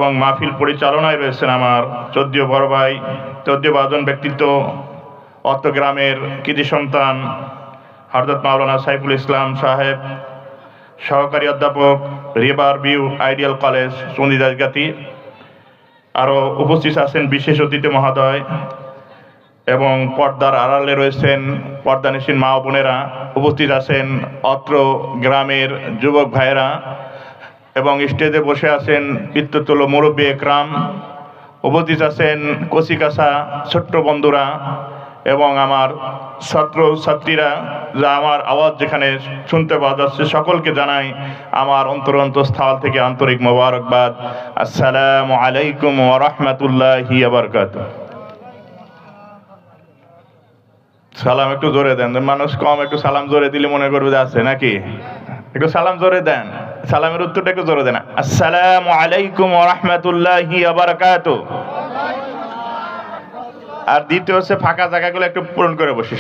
এবং মাহফিল পরিচালনায় রয়েছেন আমার চৌদ্দীয় বড় ভাই, চৌদ্দীয় বাজন ব্যক্তিত্ব, অত্র গ্রামের কৃতি সন্তান হযরত মাওলানা সাইফুল ইসলাম সাহেব, সহকারী অধ্যাপক, রিভার ভিউ আইডিয়াল কলেজ, চণ্ডীদাসগাতি। আরও উপস্থিত আছেন বিশেষ অতিথি মহোদয় এবং পর্দার আড়ালে রয়েছেন পর্দানিসীন মা ও বোনেরা, উপস্থিত আছেন অত্র গ্রামের যুবক ভাইয়েরা এবং স্টেজে বসে আছেন পিতৃতুল্য মুরব্বী একরাম, উপস্থিত আছেন কচিকাঁচা ছোট্ট বন্ধুরা এবং আমার ছাত্র ছাত্রীরা, যা আমার আওয়াজ যেখানে শুনতে পাওয়া যাচ্ছে সকলকে জানাই আমার অন্তরস্থল থেকে আন্তরিক মোবারকবাদ। আসসালামু আলাইকুম ওয়া রাহমাতুল্লাহি ওয়া বারাকাতুহু। সালাম একটু জোরে দেন, মানুষ কম, একটু সালাম জোরে দিলে মনে করবে যে আছে নাকি। একটু সালাম জোরে দেন, সালামের উত্তরটা একটু জোরে দেন। আসসালামু আলাইকুম ওয়া রাহমাতুল্লাহি ওয়া বারাকাতুহু। আর দ্বিতীয় হচ্ছে ফাঁকা জায়গাগুলো একটু পূরণ করে বসিস,